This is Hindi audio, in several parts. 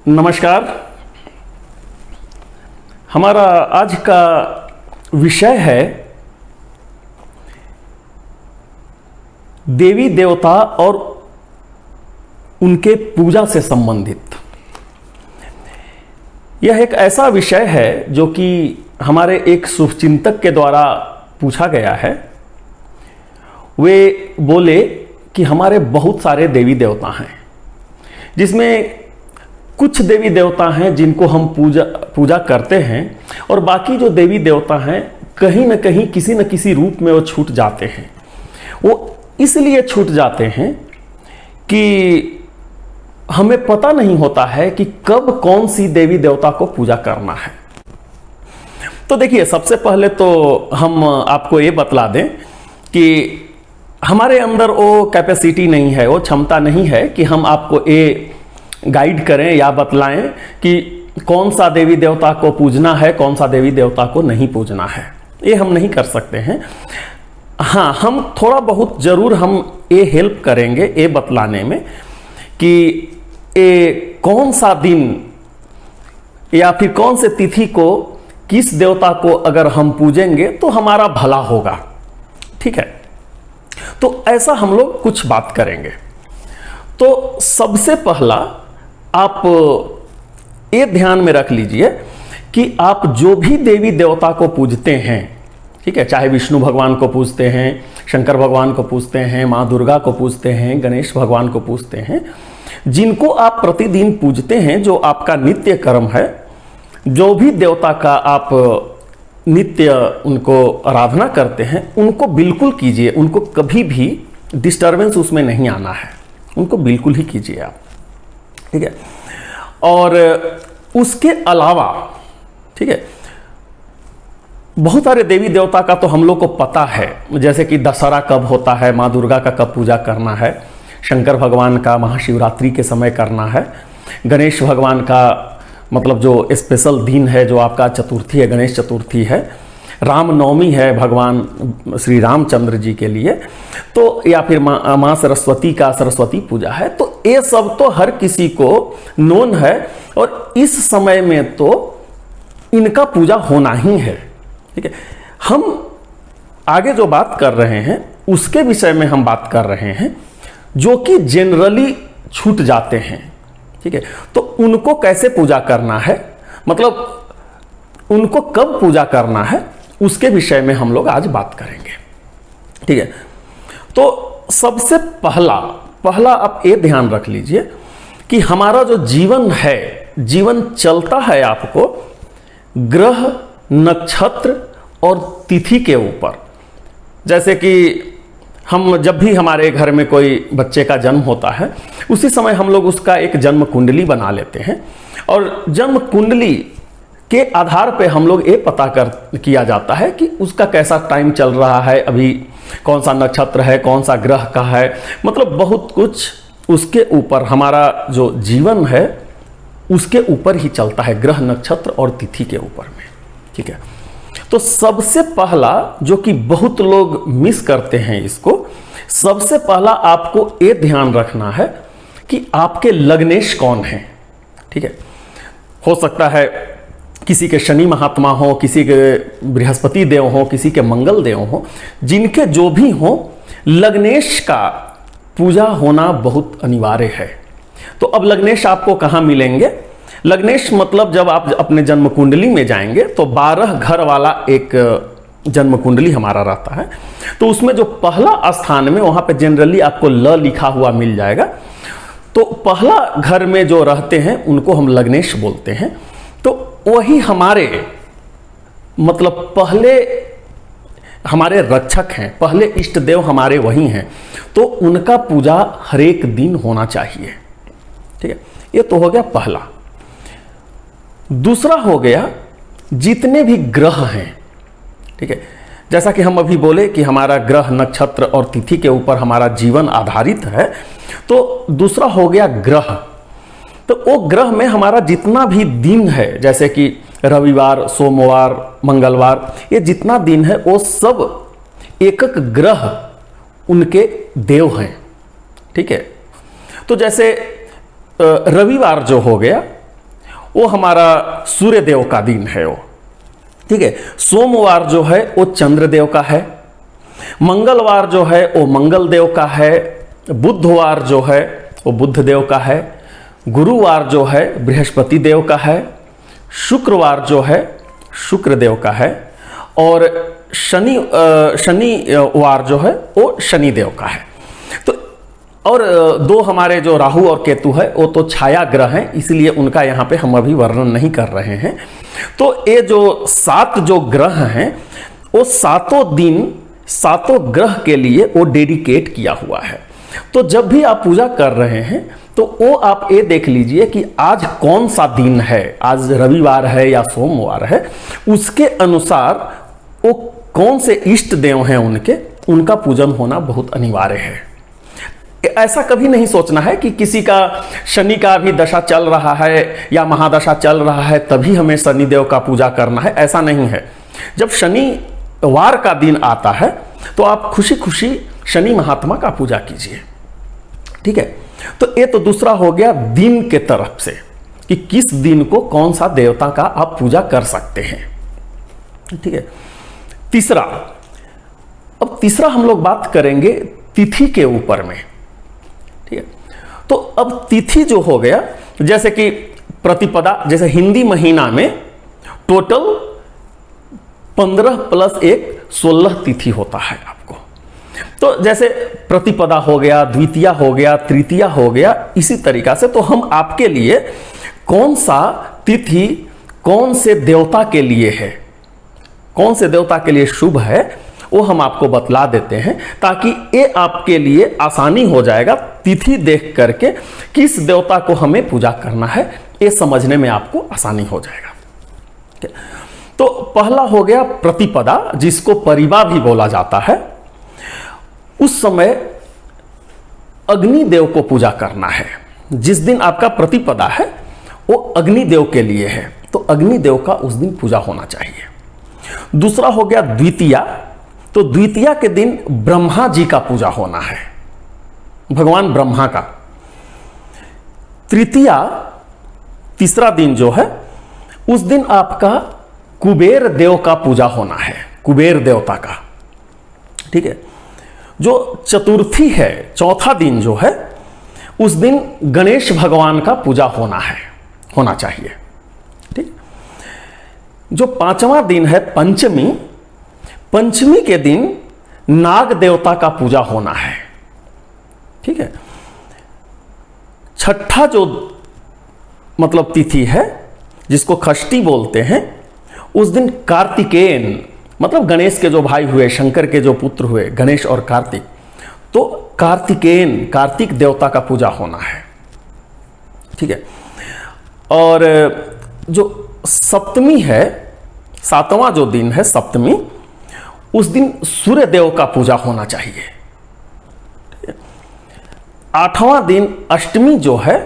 नमस्कार। हमारा आज का विषय है देवी देवता और उनके पूजा से संबंधित। यह एक ऐसा विषय है जो कि हमारे एक शुभचिंतक के द्वारा पूछा गया है। वे बोले कि हमारे बहुत सारे देवी देवता हैं, जिसमें कुछ देवी देवता हैं जिनको हम पूजा करते हैं, और बाकी जो देवी देवता हैं कहीं न कहीं किसी न किसी रूप में वो छूट जाते हैं। वो इसलिए छूट जाते हैं कि हमें पता नहीं होता है कि कब कौन सी देवी देवता को पूजा करना है। तो देखिए, सबसे पहले तो हम आपको ये बतला दें कि हमारे अंदर वो कैपेसिटी नहीं है, वो क्षमता नहीं है कि हम आपको ये गाइड करें या बतलाएं कि कौन सा देवी देवता को पूजना है, कौन सा देवी देवता को नहीं पूजना है। ये हम नहीं कर सकते हैं। हाँ, हम थोड़ा बहुत जरूर हम ये हेल्प करेंगे ये बतलाने में कि ये कौन सा दिन या फिर कौन से तिथि को किस देवता को अगर हम पूजेंगे तो हमारा भला होगा। ठीक है, तो ऐसा हम लोग कुछ बात करेंगे। तो सबसे पहला आप ये ध्यान में रख लीजिए कि आप जो भी देवी देवता को पूजते हैं, ठीक है, चाहे विष्णु भगवान को पूजते हैं, शंकर भगवान को पूजते हैं, माँ दुर्गा को पूजते हैं, गणेश भगवान को पूजते हैं, जिनको आप प्रतिदिन पूजते हैं, जो आपका नित्य कर्म है, जो भी देवता का आप नित्य उनको आराधना करते हैं, उनको बिल्कुल कीजिए। उनको कभी भी डिस्टर्बेंस उसमें नहीं आना है, उनको बिल्कुल ही कीजिए आप। ठीक है, और उसके अलावा, ठीक है, बहुत सारे देवी देवता का तो हम लोग को पता है, जैसे कि दशहरा कब होता है, माँ दुर्गा का कब पूजा करना है, शंकर भगवान का महाशिवरात्रि के समय करना है, गणेश भगवान का मतलब जो स्पेशल दिन है जो आपका चतुर्थी है, गणेश चतुर्थी है, रामनवमी है भगवान श्री रामचंद्र जी के लिए, तो या फिर माँ सरस्वती का सरस्वती पूजा है। तो ये सब तो हर किसी को नोन है, और इस समय में तो इनका पूजा होना ही है। ठीक है, हम आगे जो बात कर रहे हैं उसके विषय में हम बात कर रहे हैं, जो कि जनरली छूट जाते हैं। ठीक है, तो उनको कैसे पूजा करना है, मतलब उनको कब पूजा करना है, उसके विषय में हम लोग आज बात करेंगे। ठीक है, तो सबसे पहला आप ये ध्यान रख लीजिए कि हमारा जो जीवन है, जीवन चलता है आपको ग्रह, नक्षत्र और तिथि के ऊपर। जैसे कि हम जब भी हमारे घर में कोई बच्चे का जन्म होता है, उसी समय हम लोग उसका एक जन्म कुंडली बना लेते हैं, और जन्म कुंडली के आधार पे हम लोग ये पता किया जाता है कि उसका कैसा टाइम चल रहा है, अभी कौन सा नक्षत्र है, कौन सा ग्रह का है, मतलब बहुत कुछ उसके ऊपर हमारा जो जीवन है उसके ऊपर ही चलता है, ग्रह, नक्षत्र और तिथि के ऊपर में। ठीक है, तो सबसे पहला जो कि बहुत लोग मिस करते हैं इसको, सबसे पहला आपको ये ध्यान रखना है कि आपके लग्नेश कौन हैं। ठीक है, हो सकता है किसी के शनि महात्मा हो, किसी के बृहस्पति देव हो, किसी के मंगल देव हो, जिनके जो भी हो, लग्नेश का पूजा होना बहुत अनिवार्य है। तो अब लग्नेश आपको कहाँ मिलेंगे? लग्नेश मतलब जब आप अपने जन्म कुंडली में जाएंगे तो 12 घर वाला एक जन्म कुंडली हमारा रहता है। तो उसमें जो पहला स्थान में, वहां पे जनरली आपको ल लिखा हुआ मिल जाएगा। तो पहला घर में जो रहते हैं उनको हम लग्नेश बोलते हैं। तो वही हमारे मतलब पहले हमारे रक्षक हैं, पहले इष्ट देव हमारे वही हैं। तो उनका पूजा हर एक दिन होना चाहिए। ठीक है, ये तो हो गया पहला। दूसरा हो गया जितने भी ग्रह हैं। ठीक है, जैसा कि हम अभी बोले कि हमारा ग्रह, नक्षत्र और तिथि के ऊपर हमारा जीवन आधारित है, तो दूसरा हो गया ग्रह। तो वो ग्रह में हमारा जितना भी दिन है, जैसे कि रविवार, सोमवार, मंगलवार, ये जितना दिन है वो सब एक एक ग्रह उनके देव हैं। ठीक है, तो जैसे रविवार जो हो गया वो हमारा सूर्य देव का दिन है वो, ठीक है। सोमवार जो है वो चंद्रदेव का है, मंगलवार जो है वो मंगल देव का है, बुधवार जो है वो बुध देव का है, गुरुवार जो है बृहस्पति देव का है, शुक्रवार जो है शुक्र देव का है, और शनिवार जो है वो शनि देव का है। तो और दो हमारे जो राहु और केतु है वो तो छाया ग्रह हैं, इसलिए उनका यहाँ पे हम अभी वर्णन नहीं कर रहे हैं। तो ये जो 7 जो ग्रह हैं वो सातों दिन सातों ग्रह के लिए वो डेडिकेट किया हुआ है। तो जब भी आप पूजा कर रहे हैं तो वो आप ये देख लीजिए कि आज कौन सा दिन है, आज रविवार है या सोमवार है, उसके अनुसार वो कौन से इष्ट देव हैं उनका पूजन होना बहुत अनिवार्य है। ऐसा कभी नहीं सोचना है कि किसी का शनि का भी दशा चल रहा है या महादशा चल रहा है तभी हमें शनि देव का पूजा करना है, ऐसा नहीं है। जब शनिवार का दिन आता है तो आप खुशी खुशी शनि महात्मा का पूजा कीजिए, ठीक है। तो ये तो दूसरा हो गया दिन के तरफ से कि किस दिन को कौन सा देवता का आप पूजा कर सकते हैं, ठीक है। तीसरा, अब तीसरा हम लोग बात करेंगे तिथि के ऊपर में, ठीक है। तो अब तिथि जो हो गया, जैसे कि प्रतिपदा, जैसे हिंदी महीना में टोटल 15 + 1 16 तिथि होता है आपको। तो जैसे प्रतिपदा हो गया, द्वितीया हो गया, तृतीया हो गया, इसी तरीका से तो हम आपके लिए कौन सा तिथि कौन से देवता के लिए है, कौन से देवता के लिए शुभ है, वो हम आपको बतला देते हैं ताकि ये आपके लिए आसानी हो जाएगा तिथि देख करके किस देवता को हमें पूजा करना है, ये समझने में आपको आसानी हो जाएगा। तो पहला हो गया प्रतिपदा, जिसको परिवा भी बोला जाता है। उस समय अग्निदेव को पूजा करना है। जिस दिन आपका प्रतिपदा है वो अग्निदेव के लिए है, तो अग्निदेव का उस दिन पूजा होना चाहिए। दूसरा हो गया द्वितीया, तो द्वितीया के दिन ब्रह्मा जी का पूजा होना है, भगवान ब्रह्मा का। तृतीया, तीसरा दिन जो है उस दिन आपका कुबेर देव का पूजा होना है, कुबेर देवता का, ठीक है। जो चतुर्थी है, चौथा दिन जो है, उस दिन गणेश भगवान का पूजा होना चाहिए, ठीक। जो पांचवा दिन है पंचमी, पंचमी के दिन नाग देवता का पूजा होना है, ठीक है। छठा जो मतलब तिथि है जिसको षष्ठी बोलते हैं, उस दिन कार्तिकेयन, मतलब गणेश के जो भाई हुए, शंकर के जो पुत्र हुए, गणेश और कार्तिक, तो कार्तिकेयन, कार्तिक देवता का पूजा होना है, ठीक है। और जो सप्तमी है, 7वां जो दिन है सप्तमी, उस दिन सूर्य देव का पूजा होना चाहिए। 8वां दिन अष्टमी जो है,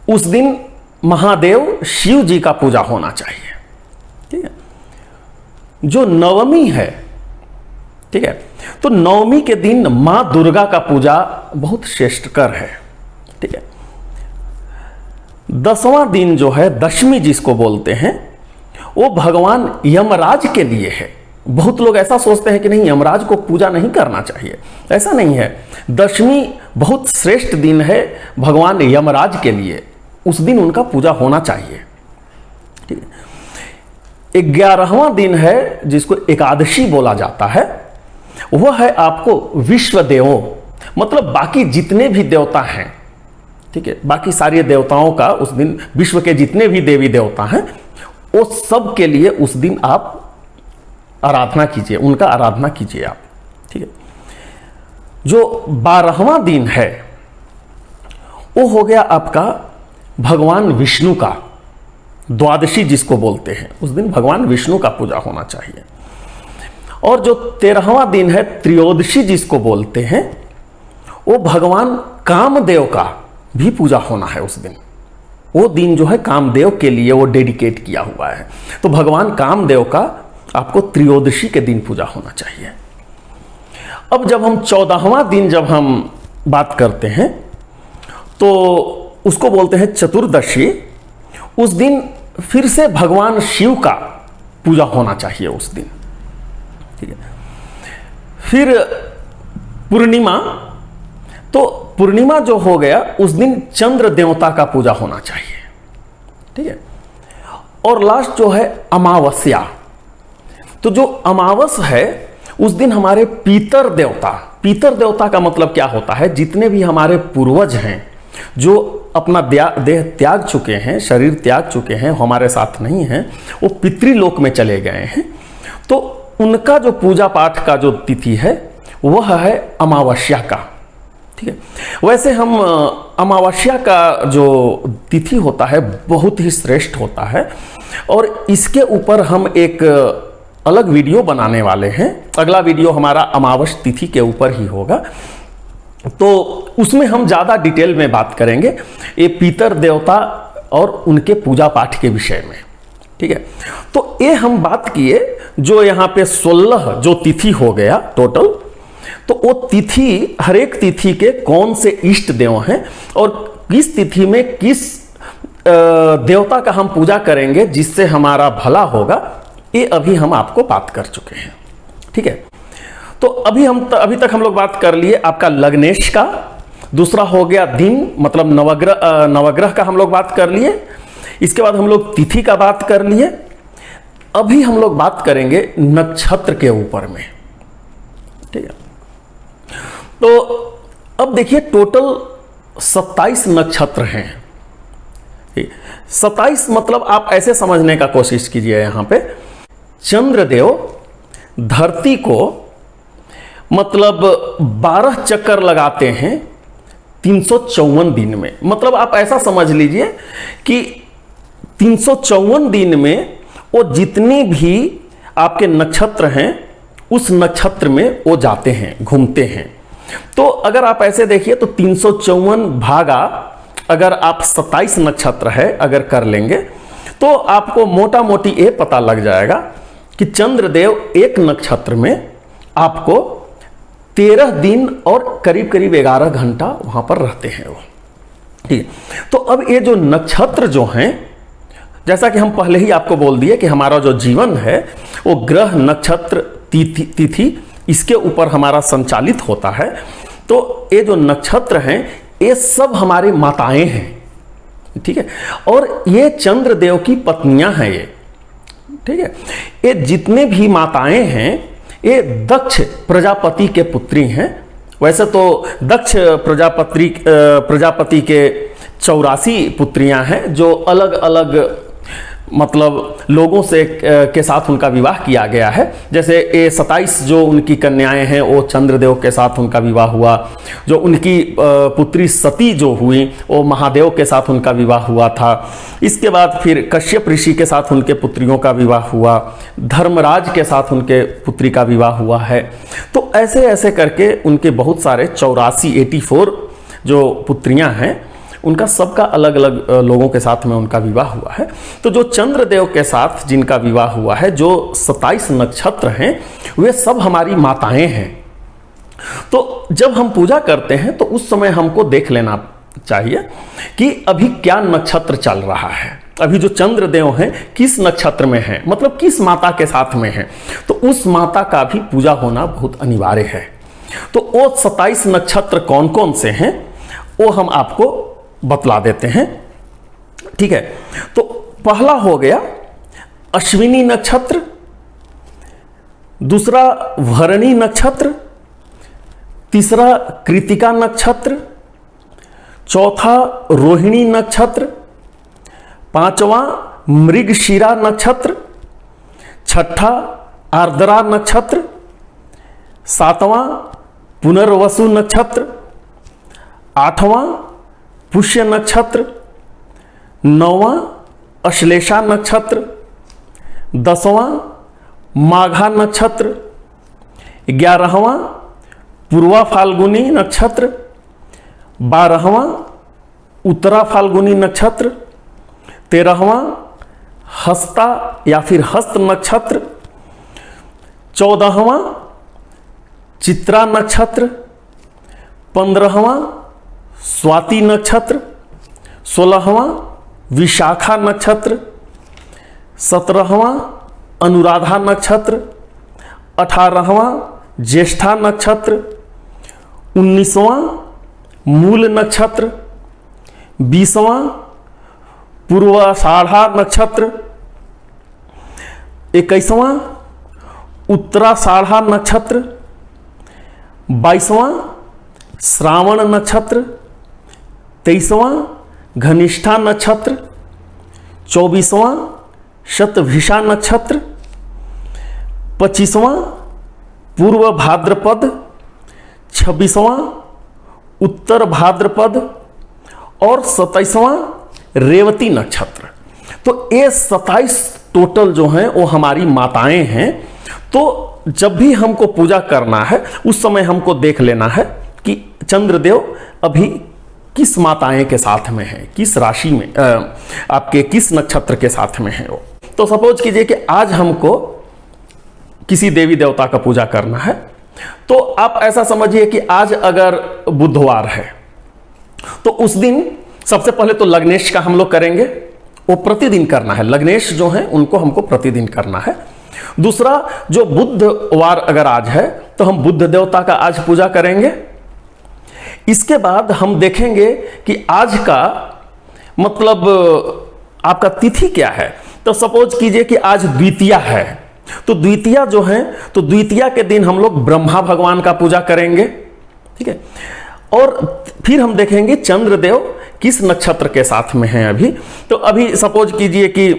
उस दिन महादेव शिव जी का पूजा होना चाहिए, ठीक है। जो नवमी है, ठीक है, तो नवमी के दिन मां दुर्गा का पूजा बहुत श्रेष्ठकर है, ठीक है। 10वां दिन जो है, दशमी जिसको बोलते हैं, वो भगवान यमराज के लिए है। बहुत लोग ऐसा सोचते हैं कि नहीं, यमराज को पूजा नहीं करना चाहिए, ऐसा नहीं है। दशमी बहुत श्रेष्ठ दिन है भगवान यमराज के लिए, उस दिन उनका पूजा होना चाहिए, ठीक है। 11वां दिन है जिसको एकादशी बोला जाता है, वह है आपको विश्व देवों, मतलब बाकी जितने भी देवता हैं, ठीक है, बाकी सारे देवताओं का उस दिन, विश्व के जितने भी देवी देवता हैं, वो सब के लिए उस दिन आप आराधना कीजिए, उनका आराधना कीजिए आप, ठीक है। जो 12वां दिन है वो हो गया आपका भगवान विष्णु का, द्वादशी जिसको बोलते हैं, उस दिन भगवान विष्णु का पूजा होना चाहिए। और जो 13वां दिन है त्रयोदशी जिसको बोलते हैं, वो भगवान कामदेव का भी पूजा होना है उस दिन। वो दिन जो है कामदेव के लिए वो डेडिकेट किया हुआ है, तो भगवान कामदेव का आपको त्रयोदशी के दिन पूजा होना चाहिए। अब जब हम 14वां दिन जब हम बात करते हैं तो उसको बोलते हैं चतुर्दशी। उस दिन फिर से भगवान शिव का पूजा होना चाहिए उस दिन। ठीक है। फिर पूर्णिमा, तो पूर्णिमा जो हो गया उस दिन चंद्र देवता का पूजा होना चाहिए। ठीक है। और लास्ट जो है अमावस्या, तो जो अमावस है उस दिन हमारे पितर देवता, पितर देवता का मतलब क्या होता है, जितने भी हमारे पूर्वज हैं जो अपना देह त्याग चुके हैं, शरीर त्याग चुके हैं, हमारे साथ नहीं हैं, वो पितृलोक में चले गए हैं, तो उनका जो पूजा पाठ का जो तिथि है वह है अमावस्या का। ठीक है। वैसे हम अमावस्या का जो तिथि होता है बहुत ही श्रेष्ठ होता है, और इसके ऊपर हम एक अलग वीडियो बनाने वाले हैं। अगला वीडियो हमारा अमावस तिथि के ऊपर ही होगा, तो उसमें हम ज़्यादा डिटेल में बात करेंगे ये पितर देवता और उनके पूजा पाठ के विषय में। ठीक है। तो ये हम बात किए जो यहाँ पे 16 जो तिथि हो गया टोटल, तो वो तिथि, हर एक तिथि के कौन से इष्ट देव हैं और किस तिथि में किस देवता का हम पूजा करेंगे जिससे हमारा भला होगा, ये अभी हम आपको बात कर चुके हैं। ठीक है। तो अभी तक हम लोग बात कर लिए आपका लग्नेश का, दूसरा हो गया दिन, मतलब नवग्रह का हम लोग बात कर लिए, इसके बाद हम लोग तिथि का बात कर लिए। अभी हम लोग बात करेंगे नक्षत्र के ऊपर में। ठीक है। तो अब देखिए टोटल 27 नक्षत्र हैं। 27 मतलब आप ऐसे समझने का कोशिश कीजिए, यहां पे चंद्रदेव धरती को मतलब 12 चक्कर लगाते हैं 354 दिन में। मतलब आप ऐसा समझ लीजिए कि 354 दिन में वो जितने भी आपके नक्षत्र हैं उस नक्षत्र में वो जाते हैं, घूमते हैं। तो अगर आप ऐसे देखिए तो 354 भागा अगर आप 27 नक्षत्र है अगर कर लेंगे तो आपको मोटा मोटी ये पता लग जाएगा कि चंद्रदेव एक नक्षत्र में आपको 13 दिन और करीब करीब 11 घंटा वहां पर रहते हैं वो। ठीक है। तो अब ये जो नक्षत्र जो हैं, जैसा कि हम पहले ही आपको बोल दिए कि हमारा जो जीवन है वो ग्रह, नक्षत्र, तिथि इसके ऊपर हमारा संचालित होता है। तो ये जो नक्षत्र हैं ये सब हमारी माताएं हैं। ठीक है। और ये चंद्रदेव की पत्नियां हैं ये। ठीक है। ये जितने भी माताएं हैं ये दक्ष प्रजापति के पुत्री हैं। वैसे तो दक्ष प्रजापति के 84 पुत्रियां हैं जो अलग अलग मतलब लोगों से के साथ उनका विवाह किया गया है। जैसे ये 27 जो उनकी कन्याएं हैं वो चंद्रदेव के साथ उनका विवाह हुआ। जो उनकी पुत्री सती जो हुई वो महादेव के साथ उनका विवाह हुआ था। इसके बाद फिर कश्यप ऋषि के साथ उनके पुत्रियों का विवाह हुआ, धर्मराज के साथ उनके पुत्री का विवाह हुआ है। तो ऐसे ऐसे करके उनके बहुत सारे 84 जो पुत्रियां हैं उनका सबका अलग अलग लोगों के साथ में उनका विवाह हुआ है। तो जो चंद्रदेव के साथ जिनका विवाह हुआ है, जो 27 नक्षत्र हैं, वे सब हमारी माताएं हैं। तो जब हम पूजा करते हैं तो उस समय हमको देख लेना चाहिए कि अभी क्या नक्षत्र चल रहा है, अभी जो चंद्रदेव हैं किस नक्षत्र में हैं, मतलब किस माता के साथ में हैं। तो उस माता का भी पूजा होना बहुत अनिवार्य है। तो वो 27 नक्षत्र कौन कौन से हैं वो हम आपको बतला देते हैं। ठीक है। तो पहला हो गया अश्विनी नक्षत्र, दूसरा भरणी नक्षत्र, तीसरा कृतिका नक्षत्र, चौथा रोहिणी नक्षत्र, पांचवा मृगशिरा नक्षत्र, छठा आर्द्रा नक्षत्र, सातवां पुनर्वसु नक्षत्र, आठवां पुष्य नक्षत्र, 9वां अश्लेषा नक्षत्र, 10वां माघा नक्षत्र, 11वां पूर्वा फाल्गुनी नक्षत्र, 12वां उत्तरा फाल्गुनी नक्षत्र, 13वां हस्ता या फिर हस्त नक्षत्र, 14वां चित्रा नक्षत्र, 15वां स्वाति नक्षत्र, 16वां विशाखा नक्षत्र, 17वां अनुराधा नक्षत्र, 18वां ज्येष्ठा नक्षत्र, 19वां मूल नक्षत्र, 20वां पूर्वाषाढ़ा नक्षत्र, 21वां उत्तराषाढ़ा नक्षत्र, 22वां श्रावण नक्षत्र, 23वां घनिष्ठा नक्षत्र, 24वां शतभिषा नक्षत्र, 25वां पूर्व भाद्रपद, 26वां उत्तर भाद्रपद और 27वां रेवती नक्षत्र। तो ये 27 टोटल जो हैं वो हमारी माताएं हैं। तो जब भी हमको पूजा करना है उस समय हमको देख लेना है कि चंद्रदेव अभी किस माताएं के साथ में है, किस राशि में, आपके किस नक्षत्र के साथ में है वो। तो सपोज कीजिए कि आज हमको किसी देवी देवता का पूजा करना है, तो आप ऐसा समझिए कि आज अगर बुधवार है तो उस दिन सबसे पहले तो लग्नेश का हम लोग करेंगे, वो प्रतिदिन करना है। लग्नेश जो है उनको हमको प्रतिदिन करना है। दूसरा, जो बुधवार अगर आज है तो हम बुद्ध देवता का आज पूजा करेंगे। इसके बाद हम देखेंगे कि आज का मतलब आपका तिथि क्या है। तो सपोज कीजिए कि आज द्वितीया है, तो द्वितीया जो है तो द्वितीया के दिन हम लोग ब्रह्मा भगवान का पूजा करेंगे, ठीक है। और फिर हम देखेंगे चंद्रदेव किस नक्षत्र के साथ में हैं अभी। तो अभी सपोज कीजिए कि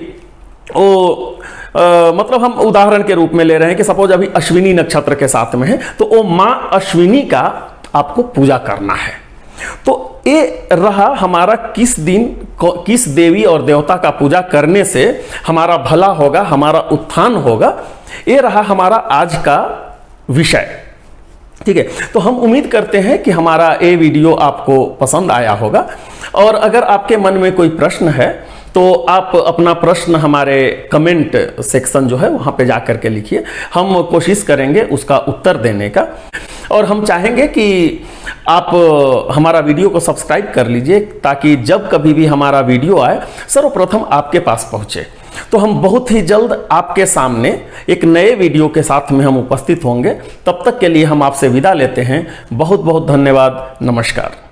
वो मतलब हम उदाहरण के रूप में ले रहे हैं कि सपोज अभी अश्विनी नक्षत्र के साथ में है, तो वो माँ अश्विनी का आपको पूजा करना है। तो ये रहा हमारा किस दिन किस देवी और देवता का पूजा करने से हमारा भला होगा, हमारा उत्थान होगा। ये रहा हमारा आज का विषय, ठीक है। तो हम उम्मीद करते हैं कि हमारा ये वीडियो आपको पसंद आया होगा। और अगर आपके मन में कोई प्रश्न है तो आप अपना प्रश्न हमारे कमेंट सेक्शन जो है वहाँ पे जा कर के लिखिए, हम कोशिश करेंगे उसका उत्तर देने का। और हम चाहेंगे कि आप हमारा वीडियो को सब्सक्राइब कर लीजिए ताकि जब कभी भी हमारा वीडियो आए सर्वप्रथम आपके पास पहुँचे। तो हम बहुत ही जल्द आपके सामने एक नए वीडियो के साथ में हम उपस्थित होंगे। तब तक के लिए हम आपसे विदा लेते हैं। बहुत बहुत धन्यवाद। नमस्कार।